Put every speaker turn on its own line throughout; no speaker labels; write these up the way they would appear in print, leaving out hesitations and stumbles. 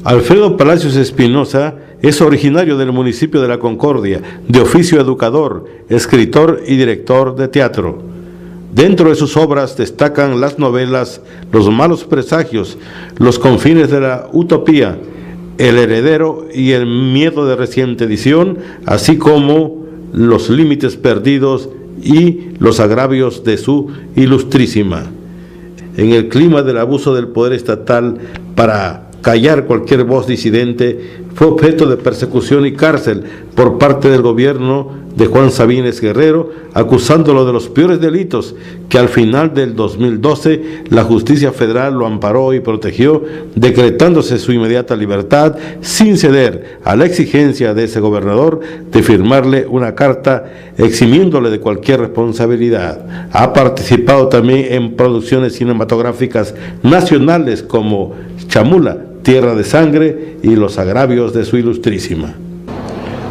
Alfredo Palacios Espinosa es originario del municipio de La Concordia, de oficio educador, escritor y director de teatro. Dentro de sus obras destacan las novelas Los malos presagios, Los confines de la utopía, El heredero y El miedo de reciente edición, así como Los límites perdidos y Los agravios de su ilustrísima. En el clima del abuso del poder estatal para callar cualquier voz disidente, fue objeto de persecución y cárcel por parte del gobierno de Juan Sabines Guerrero, acusándolo de los peores delitos, que al final del 2012 la justicia federal lo amparó y protegió, decretándose su inmediata libertad, sin ceder a la exigencia de ese gobernador de firmarle una carta eximiéndole de cualquier responsabilidad. Ha participado también en producciones cinematográficas nacionales como Chamula, Tierra de Sangre y Los agravios de su ilustrísima.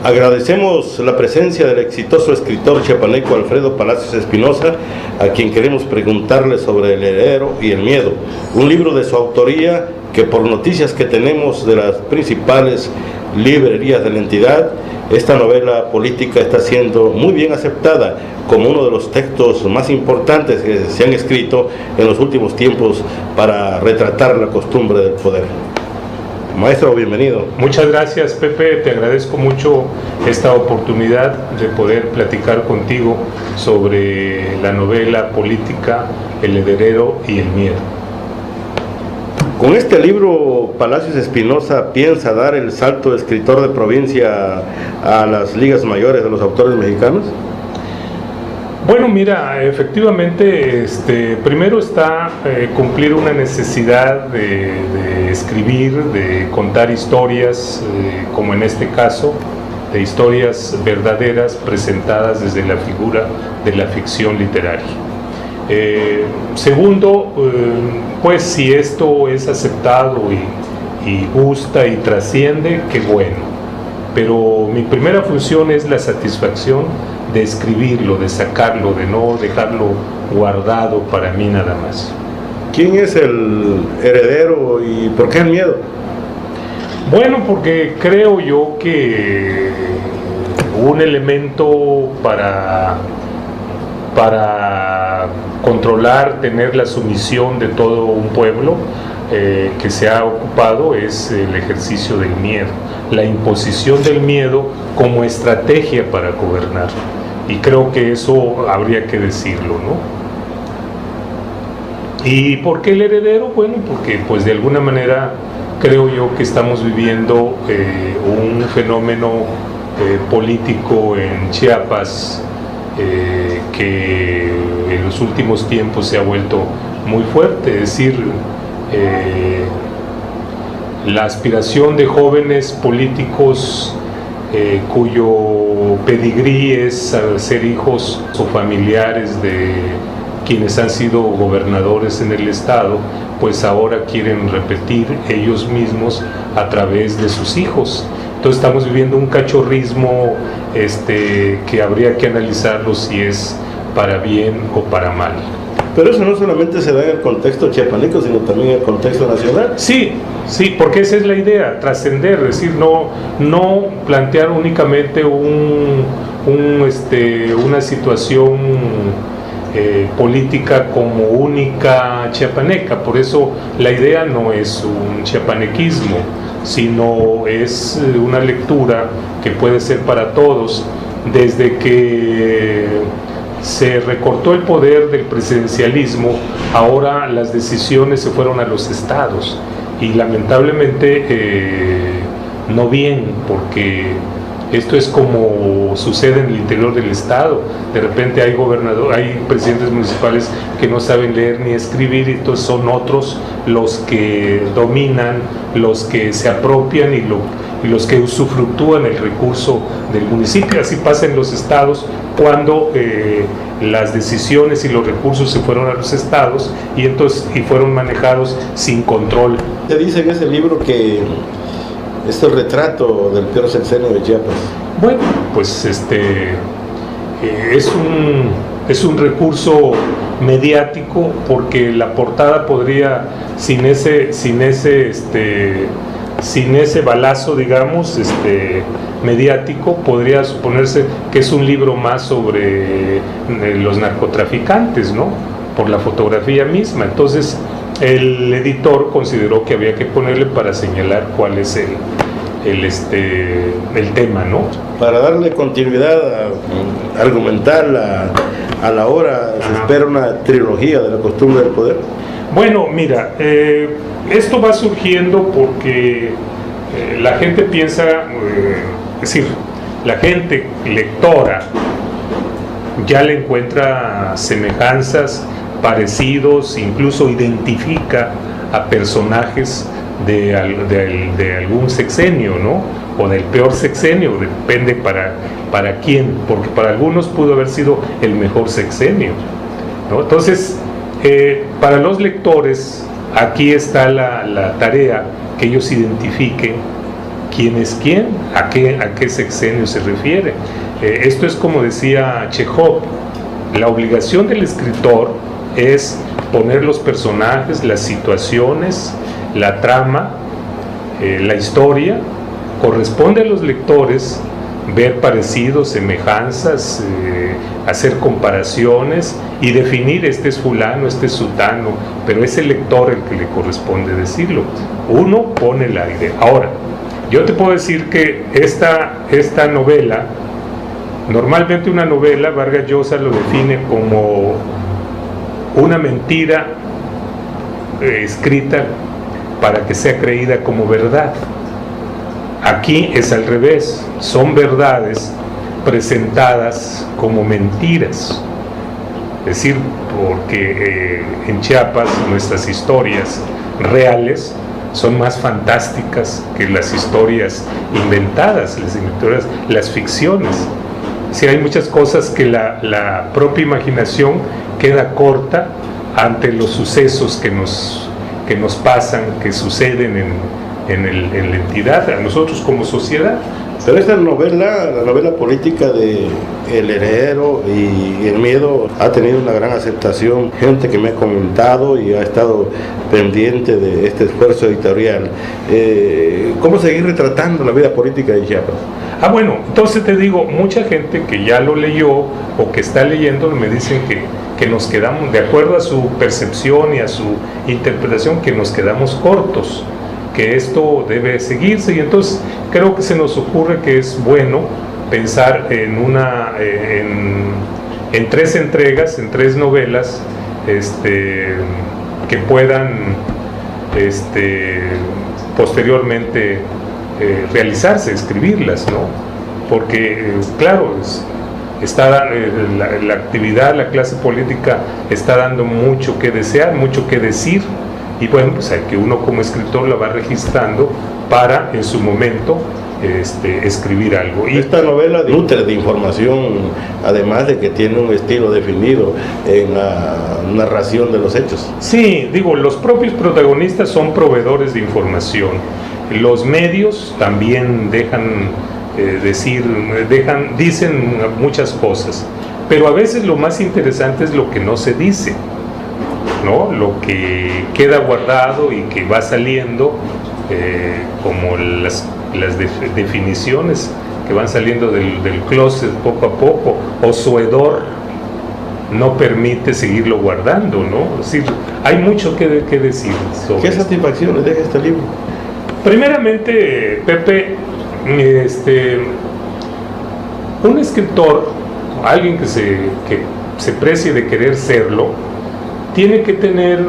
Agradecemos la presencia del exitoso escritor chiapaneco Alfredo Palacios Espinosa, a quien queremos preguntarle sobre El heredero y el miedo, un libro de su autoría que, por noticias que tenemos de las principales librerías de la entidad, esta novela política está siendo muy bien aceptada como uno de los textos más importantes que se han escrito en los últimos tiempos para retratar la costumbre del poder. Maestro, bienvenido.
Muchas gracias, Pepe, te agradezco mucho esta oportunidad de poder platicar contigo sobre la novela política El heredero y el miedo.
Con este libro, Palacios Espinosa piensa dar el salto de escritor de provincia a las ligas mayores de los autores mexicanos.
Bueno, mira, efectivamente, primero está cumplir una necesidad de escribir, de contar historias, como en este caso, de historias verdaderas presentadas desde la figura de la ficción literaria. Segundo, pues si esto es aceptado y gusta y trasciende, qué bueno. Pero mi primera función es la satisfacción de escribirlo, de sacarlo, de no dejarlo guardado para mí nada más.
¿Quién es el heredero y por qué el miedo?
Bueno, porque creo yo que un elemento para controlar, tener la sumisión de todo un pueblo que se ha ocupado es el ejercicio del miedo, la imposición del miedo como estrategia para gobernar. Y creo que eso habría que decirlo, ¿no? ¿Y por qué el heredero? Bueno, porque pues de alguna manera creo yo que estamos viviendo un fenómeno político en Chiapas que en los últimos tiempos se ha vuelto muy fuerte, es decir, la aspiración de jóvenes políticos cuyo pedigrí es ser hijos o familiares de quienes han sido gobernadores en el estado, pues ahora quieren repetir ellos mismos a través de sus hijos. Entonces estamos viviendo un cachorrismo que habría que analizarlo si es para bien o para mal.
Pero eso no solamente se da en el contexto chiapaneco, sino también en el contexto nacional.
Sí, porque esa es la idea, trascender, es decir, no plantear únicamente una situación política como única chiapaneca. Por eso la idea no es un chiapanequismo, sino es una lectura que puede ser para todos. Desde que se recortó el poder del presidencialismo, ahora las decisiones se fueron a los estados y lamentablemente no bien, porque esto es como sucede en el interior del estado. De repente hay presidentes municipales que no saben leer ni escribir, y entonces son otros los que dominan, los que se apropian y los que usufructúan el recurso del municipio. Así pasa en los estados cuando las decisiones y los recursos se fueron a los estados y fueron manejados sin control.
Te dice en ese libro que es el retrato del peor sexenio de Chiapas.
Bueno, pues es un recurso mediático, porque la portada podría, sin ese sin ese balazo, digamos, mediático, podría suponerse que es un libro más sobre los narcotraficantes, ¿no? Por la fotografía misma. Entonces el editor consideró que había que ponerle para señalar cuál es el tema, ¿no?
Para darle continuidad argumental a la obra, se espera una trilogía de la costumbre del poder.
Bueno, mira, esto va surgiendo porque la gente piensa, es decir, la gente lectora ya le encuentra semejanzas, parecidos, incluso identifica a personajes de algún sexenio, ¿no? O del peor sexenio, depende para quién, porque para algunos pudo haber sido el mejor sexenio, ¿no? Entonces, para los lectores, aquí está la tarea, que ellos identifiquen quién es quién, a qué sexenio se refiere. Esto es como decía Chekhov, la obligación del escritor es poner los personajes, las situaciones, la trama, la historia. Corresponde a los lectores ver parecidos, semejanzas, hacer comparaciones y definir este es fulano, este es sutano, pero es el lector el que le corresponde decirlo. Uno pone la idea. Ahora, yo te puedo decir que esta novela, normalmente una novela, Vargas Llosa lo define como una mentira escrita para que sea creída como verdad. Aquí es al revés, son verdades presentadas como mentiras. Es decir, porque en Chiapas nuestras historias reales son más fantásticas que las historias inventadas, las ficciones. Sí, hay muchas cosas que la propia imaginación queda corta ante los sucesos que nos pasan, que suceden en la entidad, a nosotros como sociedad.
Pero esta novela, la novela política de El Heredero y El Miedo, ha tenido una gran aceptación, gente que me ha comentado y ha estado pendiente de este esfuerzo editorial. ¿Cómo seguir retratando la vida política de Chiapas?
Bueno, entonces te digo, mucha gente que ya lo leyó o que está leyendo me dicen que nos quedamos, de acuerdo a su percepción y a su interpretación, que nos quedamos cortos, que esto debe seguirse, y entonces creo que se nos ocurre que es bueno pensar en 3 entregas, en 3 novelas que puedan posteriormente realizarse, escribirlas, ¿no? Porque claro, la actividad, la clase política está dando mucho que desear, mucho que decir, y bueno, pues hay que uno como escritor la va registrando para en su momento escribir algo. Y
esta novela nutre de información, además de que tiene un estilo definido en la narración de los hechos.
Sí, digo, los propios protagonistas son proveedores de información. Los medios también dicen muchas cosas, pero a veces lo más interesante es lo que no se dice, ¿no? Lo que queda guardado y que va saliendo, como las definiciones que van saliendo del closet poco a poco, o su hedor no permite seguirlo guardando, ¿no? Es decir, hay mucho que decir sobre
¿Qué satisfacción le deja este libro?
Primeramente, Pepe, un escritor, alguien que se precie de querer serlo, tiene que tener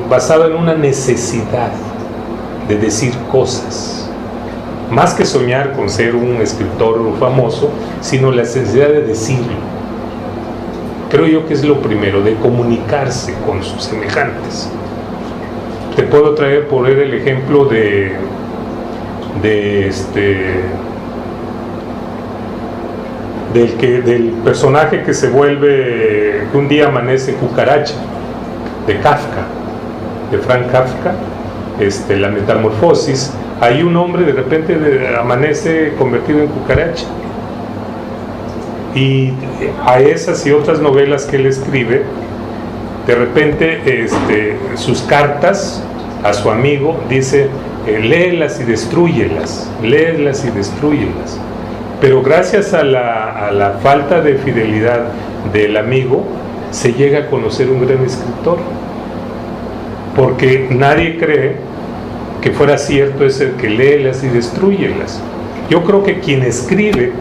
basado en una necesidad de decir cosas, más que soñar con ser un escritor famoso, sino la necesidad de decirlo. Creo yo que es lo primero, de comunicarse con sus semejantes. Te puedo poner el ejemplo del personaje que se vuelve, que un día amanece cucaracha, de Kafka, de Frank Kafka, la metamorfosis. Hay un hombre de repente amanece convertido en cucaracha, y a esas y otras novelas que él escribe, de repente sus cartas a su amigo dice, léelas y destrúyelas, léelas y destrúyelas. Pero gracias a la falta de fidelidad del amigo, se llega a conocer un gran escritor, porque nadie cree que fuera cierto ese que léelas y destrúyelas. Yo creo que quien escribe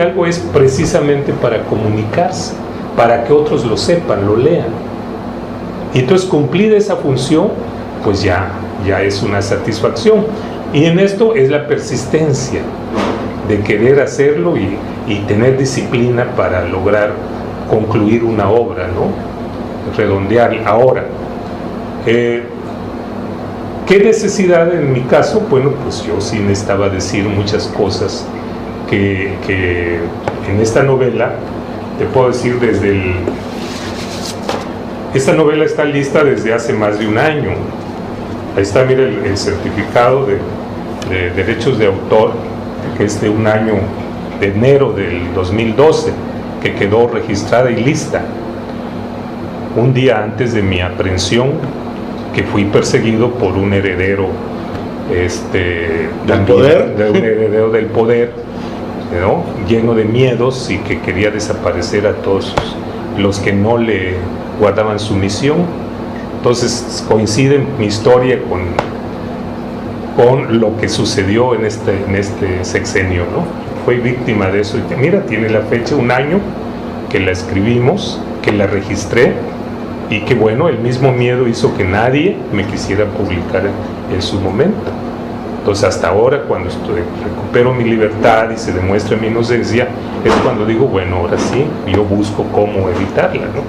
algo es precisamente para comunicarse, para que otros lo sepan, lo lean. Y entonces, cumplida esa función, pues ya es una satisfacción. Y en esto es la persistencia de querer hacerlo y tener disciplina para lograr concluir una obra, ¿no? Redondear. Ahora, ¿qué necesidad en mi caso? Bueno, pues yo sí necesitaba decir muchas cosas que en esta novela, te puedo decir esta novela está lista desde hace más de un año. Ahí está, mira, el certificado de derechos de autor, que es de un año, de enero del 2012, que quedó registrada y lista. Un día antes de mi aprehensión, que fui perseguido por un heredero
¿del poder?
De un heredero del poder, ¿no? Lleno de miedos y que quería desaparecer a todos los que no le guardaban su misión. Entonces coincide mi historia con lo que sucedió en este sexenio, ¿no? Fui víctima de eso. Y mira, tiene la fecha, un año que la escribimos, que la registré, y que bueno, el mismo miedo hizo que nadie me quisiera publicar en su momento. Entonces, hasta ahora, cuando recupero mi libertad y se demuestra mi inocencia, es cuando digo, bueno, ahora sí, yo busco cómo evitarla, ¿no?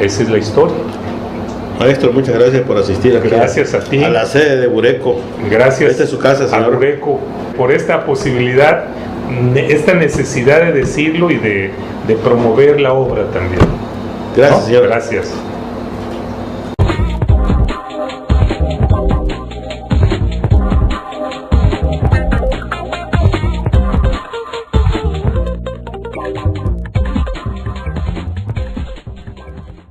Esa es la historia.
Maestro, muchas gracias por asistir aquí.
Gracias a ti.
A la sede de Bureco.
Gracias.
Esta es su casa, señor.
A Bureco, por esta posibilidad, esta necesidad de decirlo y de promover la obra también.
Gracias,
¿no?
señor.
Gracias.